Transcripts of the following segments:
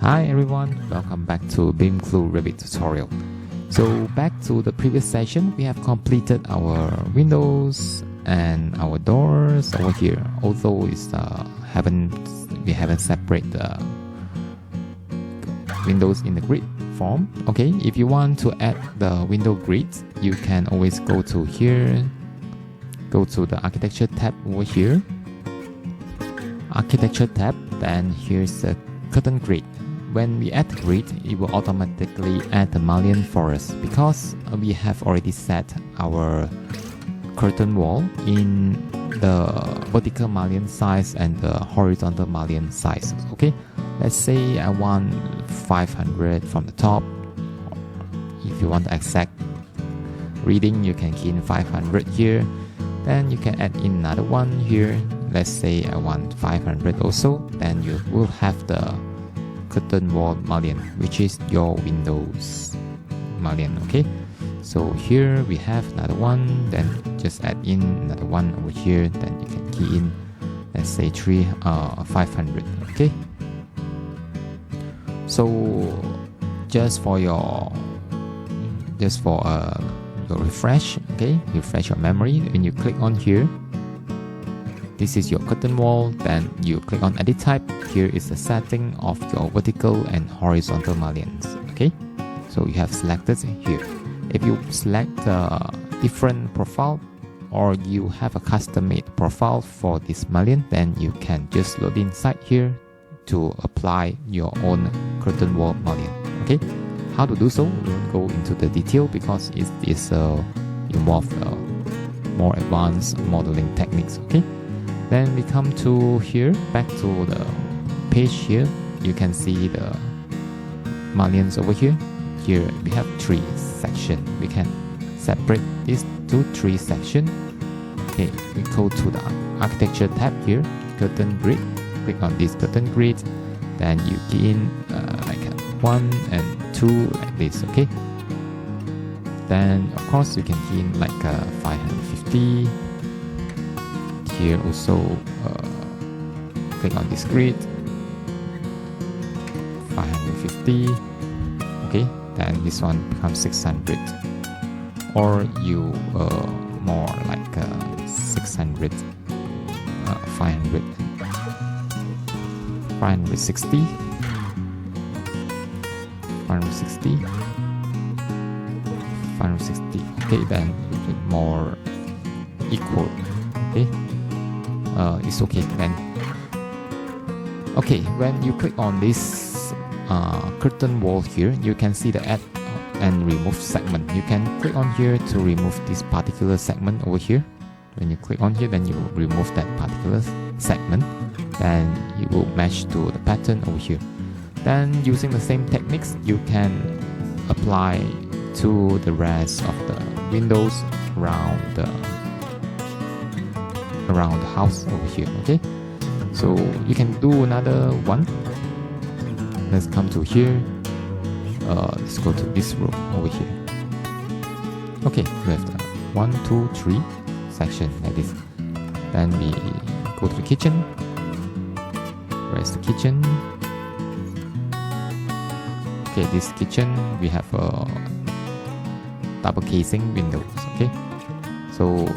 Hi everyone, welcome back to BIM-Clue Revit tutorial. So back to the previous session, we have completed our windows and our doors over here. Although we haven't separated the windows in the grid form. Okay, if you want to add the window grid, you can always go to here, go to the architecture tab over here. Architecture tab, then here's the curtain grid. When we add the grid, it will automatically add the mullion for us because we have already set our curtain wall in the vertical mullion size and the horizontal mullion size. Okay, let's say I want 500 from the top. If you want the exact reading, you can key in 500 here. Then you can add in another one here. Let's say I want 500 also. Then you will have the curtain wall mullion, which is your windows mullion. Okay, so here we have another one, then just add in another one over here, then you can key in, let's say 500. Okay, so just for your refresh, okay, refresh your memory. When you click on here, this is your curtain wall, then you click on edit type. Here is the setting of your vertical and horizontal mullions. Okay, so you have selected here. If you select a different profile or you have a custom made profile for this mullion, then you can just load inside here to apply your own curtain wall mullion. Okay, how to do so? We won't go into the detail because it is involve more advanced modeling techniques. Okay. Then we come to here, back to the page here. You can see the mullions over here. Here we have 3 sections. We can separate these to 3 sections. Okay, we go to the architecture tab here, curtain grid. Click on this curtain grid. Then you key in like 1 and 2 like this. Okay. Then of course you can key in like 550. Here also click on this grid 550. Okay, then this one becomes 600, or you more like 600, 500, 560, 560, 560. Okay, then more equal. Okay. It's okay then. Okay, when you click on this curtain wall here, you can see the add and remove segment. You can click on here to remove this particular segment over here. When you click on here, then you will remove that particular segment. Then you will match to the pattern over here. Then using the same techniques, you can apply to the rest of the windows around the house over here. Okay, so you can do another one. Let's come to here. Let's go to this room over here. Okay, we have 1, 2, 3 section like this. Then we go to the kitchen. Where's the kitchen? Okay, this kitchen we have double casing windows. Okay, so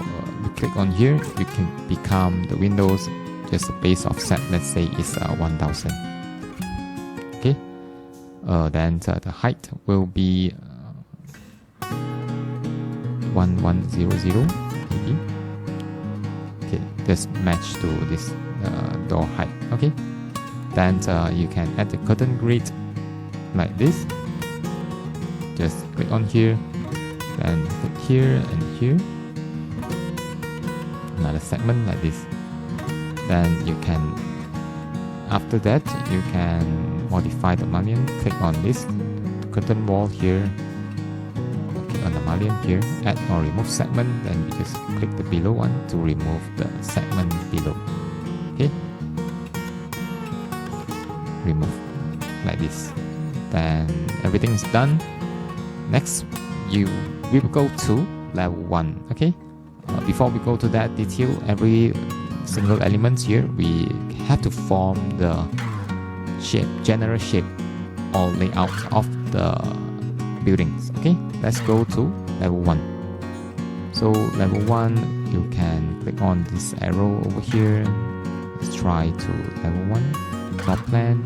we click on here, you can become the windows just a base offset, let's say is 1000. Okay, then the height will be 1100 maybe. Okay, just match to this door height. Okay, then you can add the curtain grid like this. Just click on here, then click here and here. Another segment like this. Then you can, after that, you can modify the mullion. Click on this curtain wall here. Click on the mullion here. Add or remove segment. Then we just click the below one to remove the segment below. Okay. Remove like this. Then everything is done. Next, we will go to level 1. Okay. Before we go to that detail, every single element here, we have to form the shape, general shape all layouts of the buildings. Okay, let's go to level 1. So level 1, you can click on this arrow over here. Let's try to level 1, floor plan,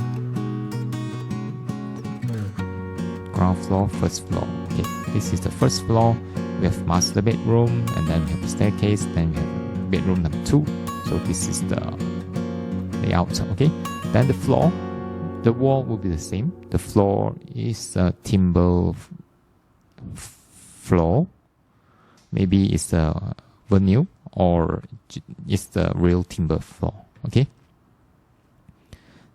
ground floor, first floor. Okay, this is the first floor. We have master bedroom, and then we have the staircase, then we have bedroom number 2. So this is the layout. Okay, then the floor, the wall will be the same. The floor is a timber floor. Maybe it's a vinyl or it's the real timber floor. Okay,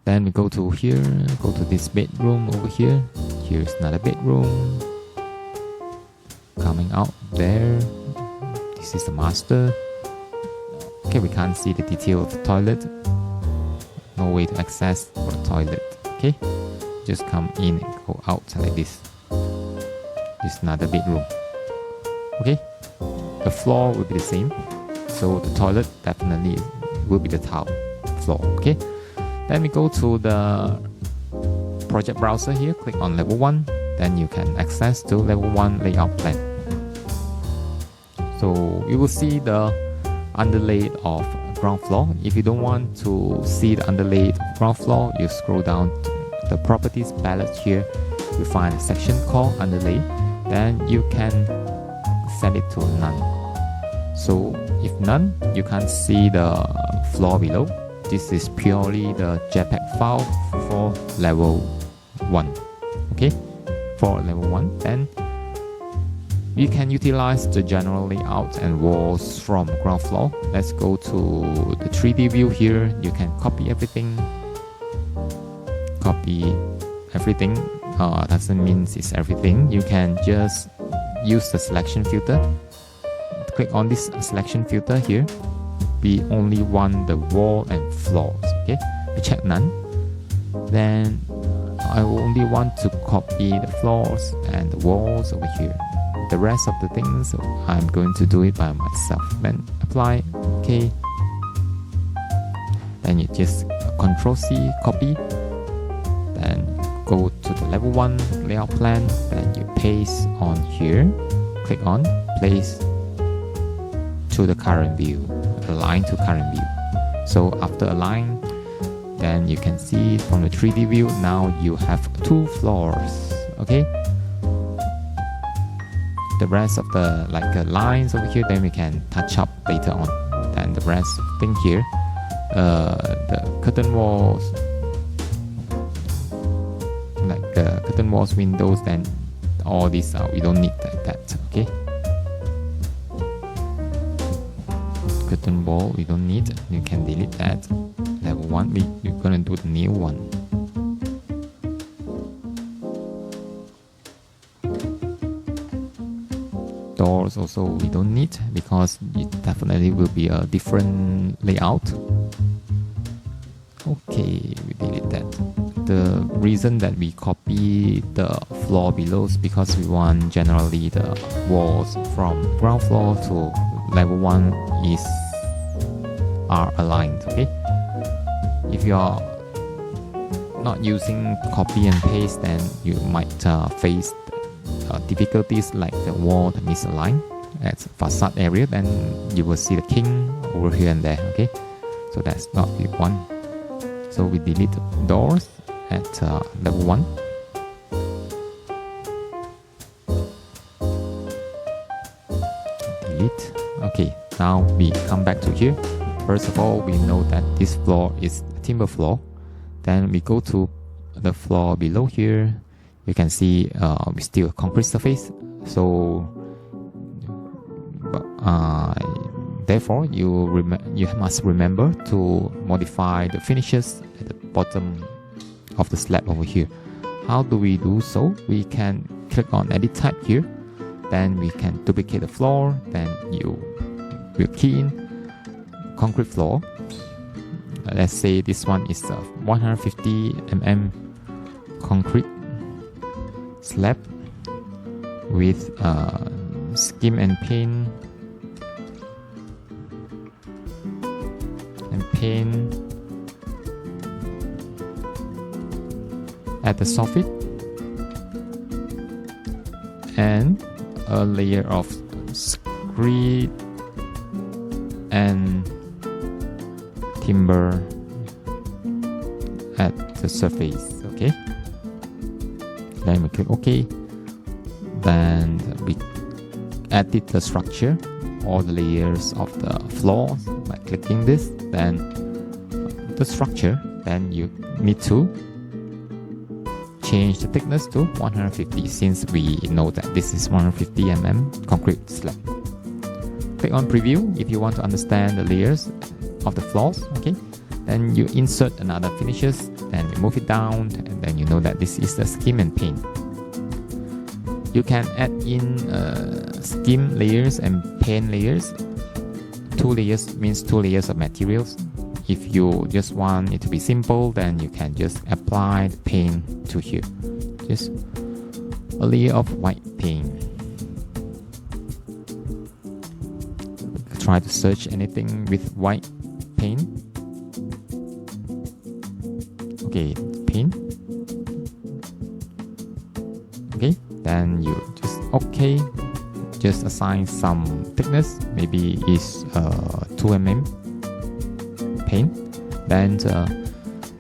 then we go to here, go to this bedroom over here. Here's another bedroom coming out there. This is the master. Okay, we can't see the detail of the toilet. No way to access for the toilet. Okay, just come in and go out like this. This is another bedroom. Okay, the floor will be the same. So the toilet definitely will be the tile floor. Okay, then we go to the project browser here. Click on level 1. Then you can access to level 1 layout plan. So you will see the underlay of ground floor. If you don't want to see the underlay of ground floor, you scroll down to the properties palette here. You find a section called underlay. Then you can set it to none. So if none, you can't see the floor below. This is purely the JPEG file for level 1. Okay, for level 1, then you can utilize the general layout and walls from ground floor. Let's go to the 3D view here. You can copy everything. Copy everything doesn't mean it's everything. You can just use the selection filter. Click on this selection filter here. We only want the wall and floors. Okay, we check none. Then I only want to copy the floors and the walls over here. The rest of the things I'm going to do it by myself. Then apply. Okay, then you just Ctrl C, copy, then go to the level 1 layout plan, then you paste on here, click on place to the current view, align to current view. So after align, then you can see from the 3D view, now you have 2 floors. Okay, the rest of the lines over here, then we can touch up later on. Then the rest of thing here, the curtain walls, curtain walls, windows, then all these we don't need that. Okay, curtain wall we don't need, you can delete that. Level 1, we're gonna do the new one. Doors also we don't need because it definitely will be a different layout. Okay, we delete that. The reason that we copy the floor below is because we want generally the walls from ground floor to level 1 are aligned. Okay, if you are not using copy and paste, then you might face difficulties like the wall misaligned at facade area. Then you will see the king over here and there. Okay, so that's not what we want. So we delete doors at level 1. Delete. Okay, now we come back to here. First of all, we know that this floor is a timber floor. Then we go to the floor below here. You can see we still a concrete surface. So therefore, you must remember to modify the finishes at the bottom of the slab over here. How do we do so? We can click on edit type here. Then we can duplicate the floor. Then you will key in concrete floor. Let's say this one is a 150 mm concrete slab with skim and paint at the soffit. and a layer of screed and timber at the surface. Okay, then we click OK. Then we edit the structure, all the layers of the floors by clicking this. Then the structure, then you need to change the thickness to 150, since we know that this is 150 mm concrete slab. Click on preview if you want to understand the layers of the floors. Okay, then you insert another finishes, then you move it down, and then you know that this is the skim and paint. You can add in skim layers and paint layers. 2 layers means 2 layers of materials. If you just want it to be simple, then you can just apply the paint to here. Just a layer of white paint. Try to search anything with white paint. Okay, paint. Okay, then you just okay. Just assign some thickness. Maybe it's 2 mm paint. Then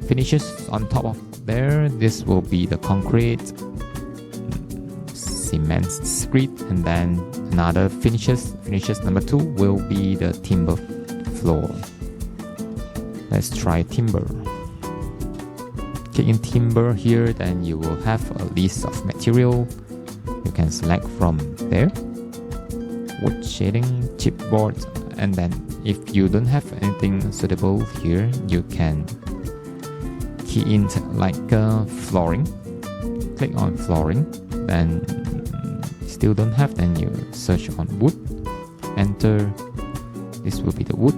finishes on top of there. This will be the concrete, cement screed, and then another finishes. Finishes number 2 will be the timber floor. Let's try timber. Click in timber here, then you will have a list of material. You can select from there. Wood shading, chipboard, and then if you don't have anything suitable here, you can key in like flooring. Click on flooring, then still don't have, then you search on wood, enter. This will be the wood.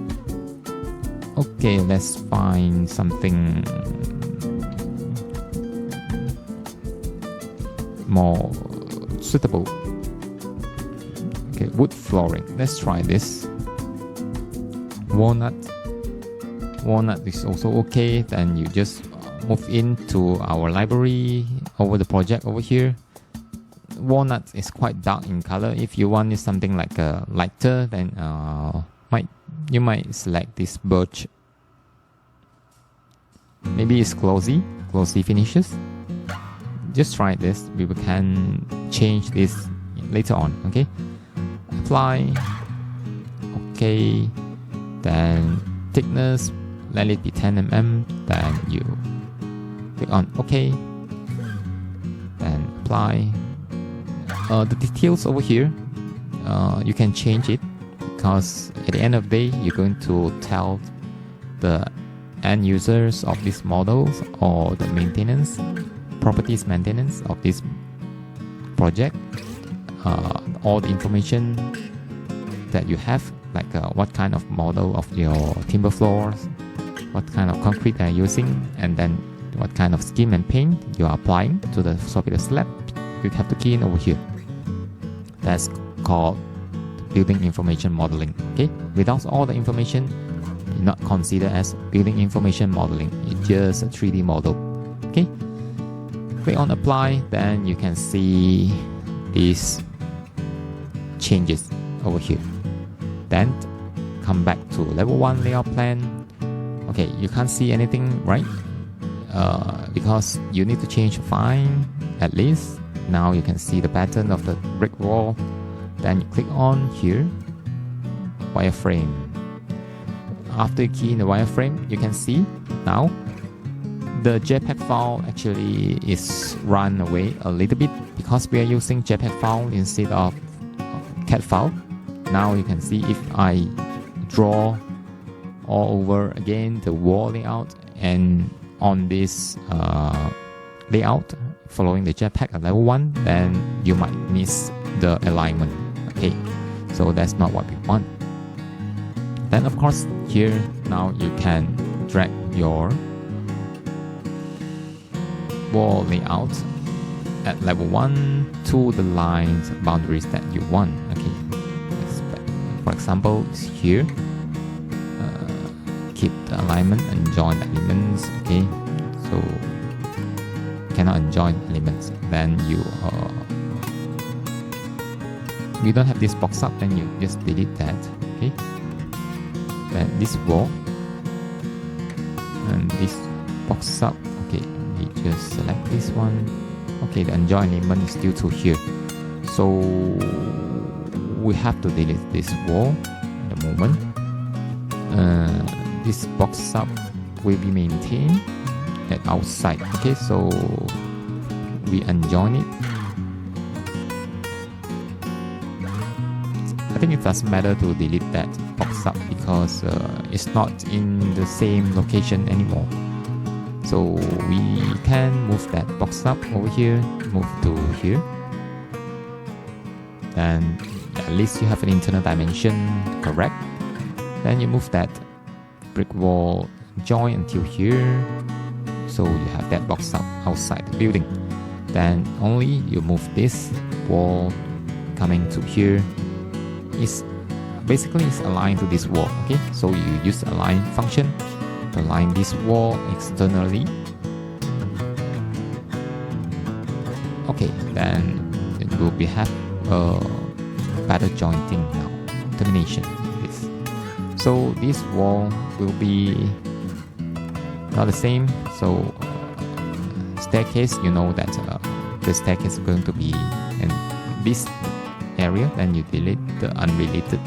Okay, let's find something more suitable. Okay, wood flooring. Let's try this. Walnut. Walnut is also okay. Then you just move into our library over the project over here. Walnut is quite dark in color. If you want something like a lighter, then you might select this birch. Maybe it's glossy finishes. Just try this. We can change this later on. Okay, apply. Okay, then thickness, let it be 10 mm. Then you click on OK, then apply. The details over here, you can change it, because at the end of the day you're going to tell the end users of these models or the properties maintenance of this project, all the information that you have, like what kind of model of your timber floors, what kind of concrete they're using, and then what kind of skim and paint you are applying to the soffit slab. You have to key in over here. That's called building information modeling. Okay, without all the information, you're not considered as building information modeling. It's just a 3D model. Okay, click on apply, then you can see these changes over here. Then come back to level 1 layout plan. Okay, you can't see anything, right? Because you need to change fine at least. Now you can see the pattern of the brick wall. Then you click on here, wireframe. After you key in the wireframe, you can see now the JPEG file actually is run away a little bit, because we are using JPEG file instead of CAD file. Now you can see if I draw all over again the wall layout, and on this layout following the JPEG at level 1, then you might miss the alignment. Okay, so that's not what we want. Then of course here now you can drag your wall layout at level 1 to the lines boundaries that you want. Okay, for example, it's here. Keep the alignment and join the elements. Okay, so cannot join elements, then you we don't have this box up, then you just delete that. Okay, then this wall and this box up. Okay, we just select this one. Okay, the unjoined element is due to here, so we have to delete this wall at the moment. This box up will be maintained at outside. Okay, so we unjoin it. I think it doesn't matter to delete that box up because it's not in the same location anymore. So we can move that box up over here, move to here, and at least you have an internal dimension correct. Then you move that brick wall joint until here, so you have that box up outside the building. Then only you move this wall coming to here. It's basically it's aligned to this wall. Okay, so you use the align function to align this wall externally. Okay, then it will be have a better jointing now. Termination. This. So this wall will be not the same. So staircase, you know that the staircase is going to be in this area. Then you delete the unrelated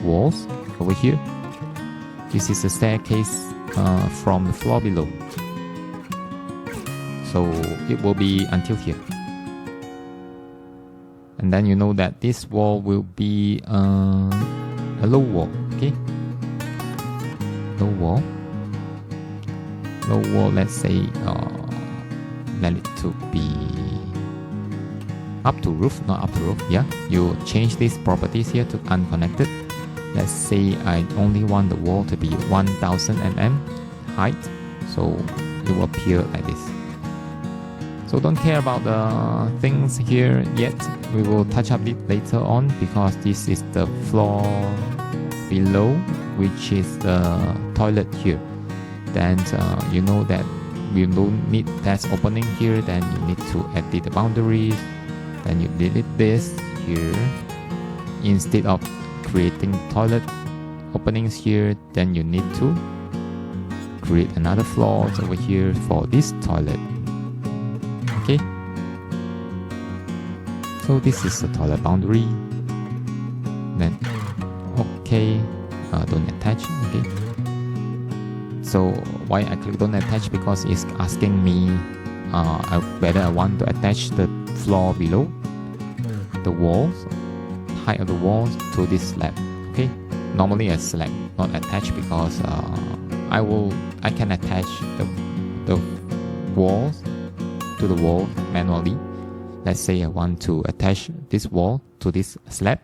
walls over here. This is a staircase from the floor below, so it will be until here. And then you know that this wall will be a low wall. Okay, low wall. Let's say let it to be up to roof, not up to roof. Yeah, you change these properties here to unconnected. Let's say I only want the wall to be 1000 mm height, so it will appear like this. So don't care about the things here yet. We will touch up it later on because this is the floor below, which is the toilet here. Then you know that we don't need that opening here. Then you need to edit the boundaries. Then you delete this here instead of creating toilet openings here. Then you need to create another floor over here for this toilet. Okay, so this is the toilet boundary. Then okay, don't attach. Okay, so why I click don't attach, because it's asking me whether I want to attach the floor below the walls, height of the walls to this slab. Okay, normally I select not attach because I can attach the walls to the wall manually. Let's say I want to attach this wall to this slab,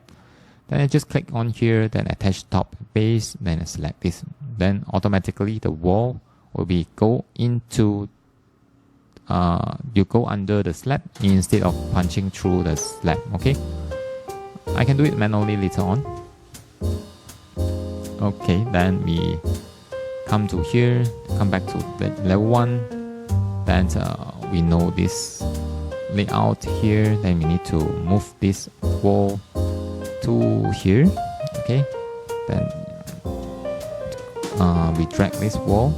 then I just click on here, then attach top base, then I select this. Then automatically the wall will be go into you go under the slab instead of punching through the slab. Okay, I can do it manually later on. Okay, then we come to here, come back to the level 1. Then we know this layout here. Then we need to move this wall to here. Okay, then we drag this wall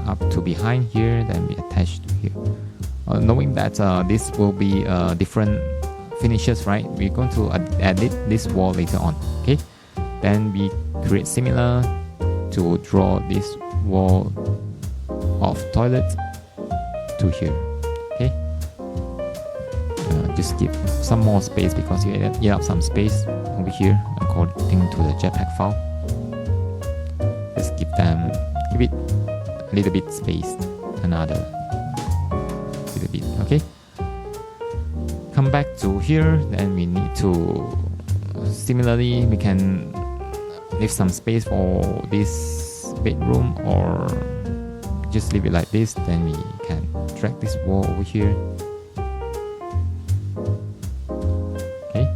up to behind here, then we attach to here. Knowing that this will be different finishes, right? We're going to edit this wall later on. Okay, then we create similar to draw this wall of toilet to here. Okay, just give some more space because you eat up some space over here according to the jetpack file. Just give it a little bit space, another little bit. Okay, come back to here. Then we need to similarly we can leave some space for this bedroom or just leave it like this. Then we can drag this wall over here. Okay,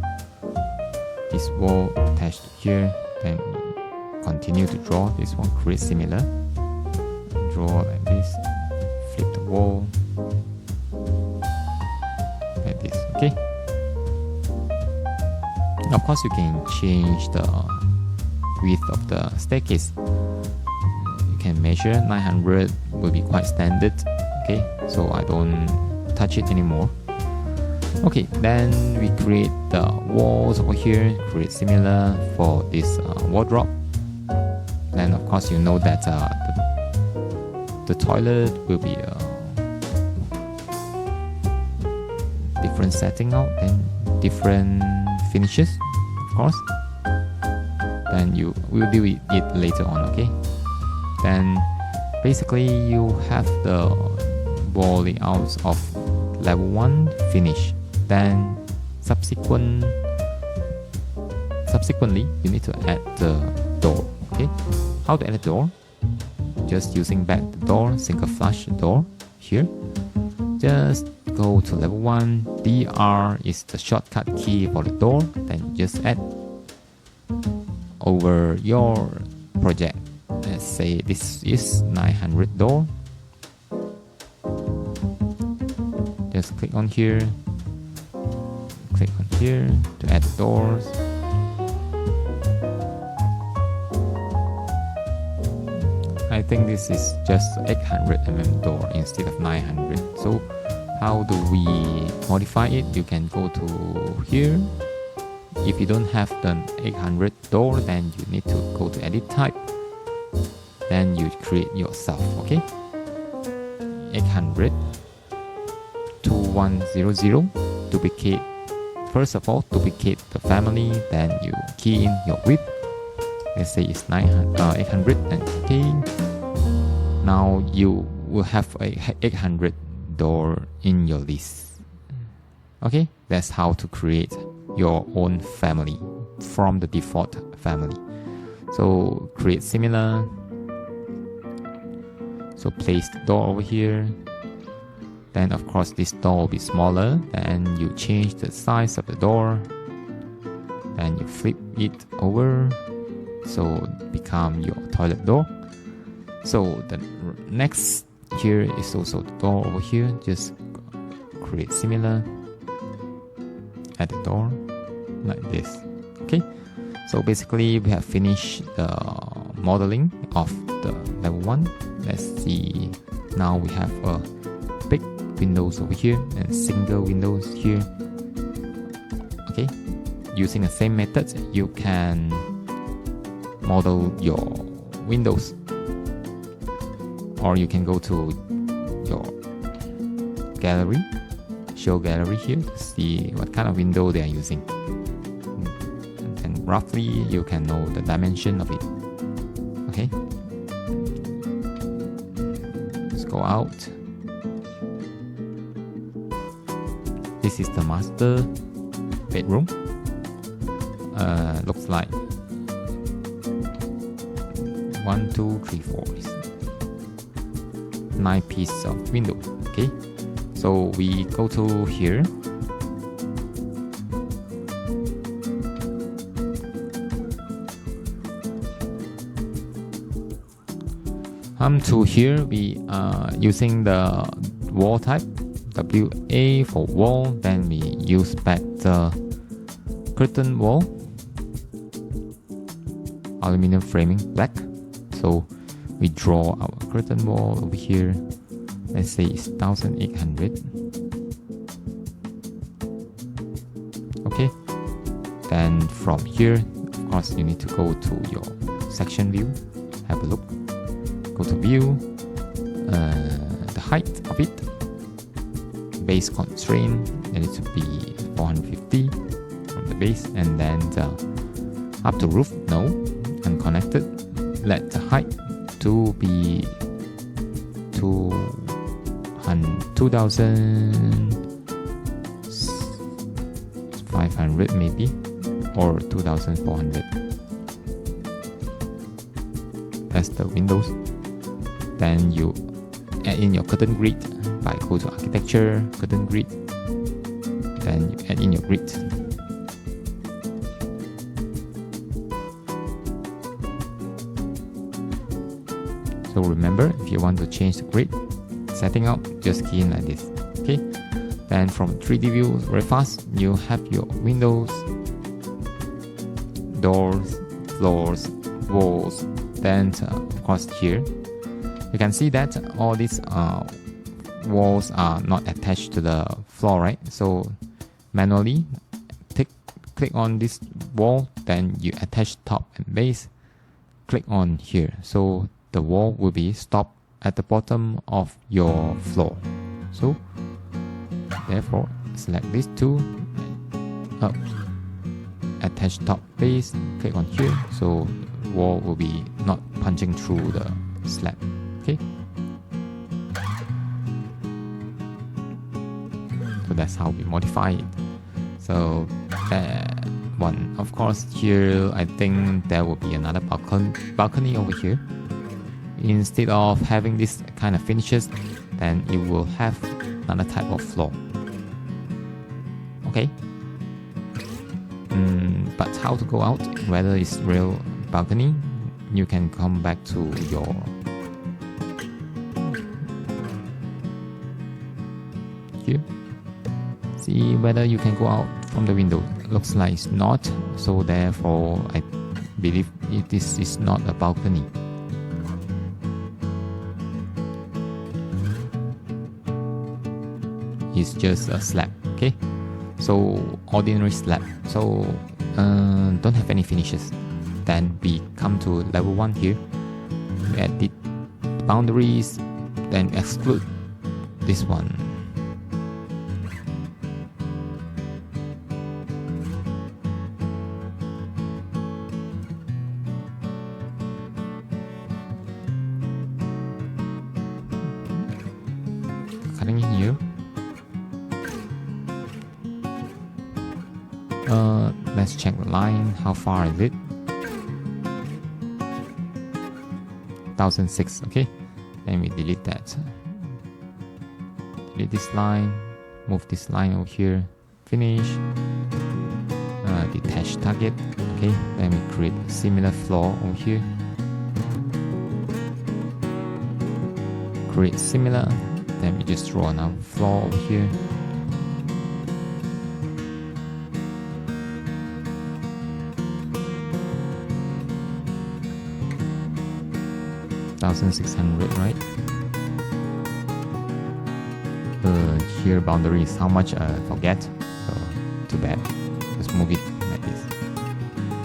this wall attached to here. Then we continue to draw this one, create similar. Draw like this, flip the wall like this. Okay, Of course, you can change the width of the staircase. You can measure 900 will be quite standard. Okay, so I don't touch it anymore. Okay, then we create the walls over here, create similar for this wardrobe. Then of course you know that the toilet will be different setting out and different finishes, of course. Then you will do it later on, okay? Then basically you have the wall layouts of level 1 finish. Then subsequently you need to add the door. Okay, how to add a door? Just using back the door, single flush door here. Just go to level 1. DR is the shortcut key for the door. Then just add over your project. Let's say this is 900 door. Just click on here. Click on here to add doors. I think this is just 800mm door instead of 900. So how do we modify it? You can go to here. If you don't have the 800 door, then you need to go to edit type. Then you create yourself, okay? 800 2100 duplicate. First of all, duplicate the family, then you key in your width. Let's say it's 800 and okay. Now you will have a 800 door in your list. Okay, that's how to create your own family from the default family. So create similar. So place the door over here. Then of course this door will be smaller. Then you change the size of the door. Then you flip it over. So it become your toilet door. So the next here is also the door over here. Just create similar. Add the door like this. Okay. So basically we have finished the modeling of the level 1. Let's see. Now we have a big windows over here and single windows here. Okay. Using the same method, you can model your windows, or you can go to your gallery, show gallery here to see what kind of window they are using, and roughly you can know the dimension of it. Okay, let's go out. This is the master bedroom. Looks like 1, 2, 3, 4, 9 pieces of windows. Okay, so we go to here. To here we are using the wall type WA for wall. Then we use back the curtain wall, aluminum framing black. So we draw our curtain wall over here. Let's say it's 1800. Okay, then from here, of course, you need to go to your section view, have a look, go to view, the height of it, base constraint, it needs to be 450 from the base, and then up to roof, no, unconnected. Let the height to be 2500 maybe, or 2400. That's the windows. Then you add in your curtain grid by go to architecture, curtain grid. Then you add in your grid. So remember, if you want to change the grid setting out, just key in like this. Okay. Then from 3D view, very fast, you have your windows. doors, floors, walls. Then of course here you can see that all these walls are not attached to the floor, right? So manually click on this wall, then you attach top and base, click on here, so the wall will be stopped at the bottom of your floor. So therefore select these two, up, attach top base, click on here, so wall will be not punching through the slab. Okay, so that's how we modify it. So that one, of course, here I think there will be another balcony over here. Instead of having this kind of finishes, then it will have another type of floor. Okay, but how to go out, whether it's real balcony, you can come back to your here, see whether you can go out from the window. Looks like it's not, so therefore I believe this is not a balcony. It's just a slab. Okay, so ordinary slab, so don't have any finishes. Then we come to level 1 here, we edit boundaries, then exclude this one. Cutting in here. Let's check the line. How far is it? 1006. Okay, then we delete that. Delete this line. Move this line over here. Finish. Detach target. Okay, then we create a similar floor over here. Create similar. Then we just draw another floor over here. $1,600, right? Here boundary is how much? Forget. So too bad. Just move it like this.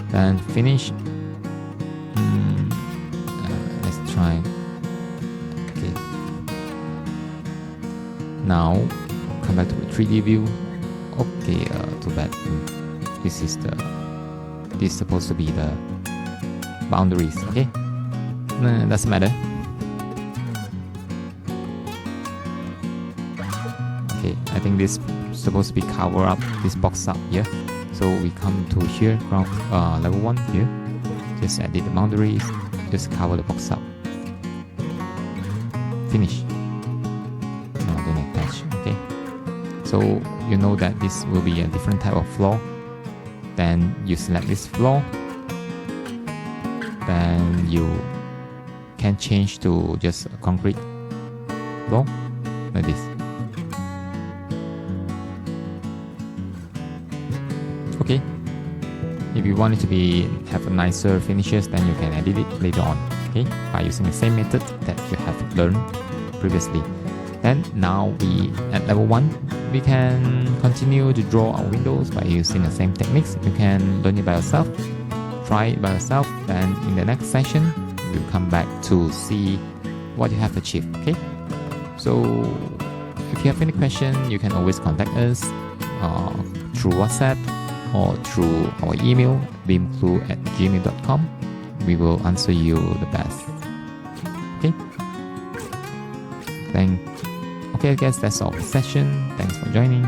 Then finish. Let's try. Okay. Now come back to the 3D view. Okay. Too bad. This is supposed to be the boundaries. Okay. Doesn't matter. Okay, I think this is supposed to be cover up this box up here. So we come to here, ground level 1 here. Just edit the boundaries. Just cover the box up. Finish. No, don't attach. Okay. So you know that this will be a different type of floor. Then you select this floor. Then you can change to just a concrete floor like this. Okay, if you want it to have a nicer finishes, then you can edit it later on, okay, by using the same method that you have learned previously. Then now we at level 1 we can continue to draw our windows by using the same techniques. You can learn it by yourself, try it by yourself, then in the next session we'll come back to see what you have achieved. Okay, so if you have any question, you can always contact us through WhatsApp or through our email beamcrew@gmail.com. We will answer you the best. Okay, I guess that's all for the session. Thanks for joining.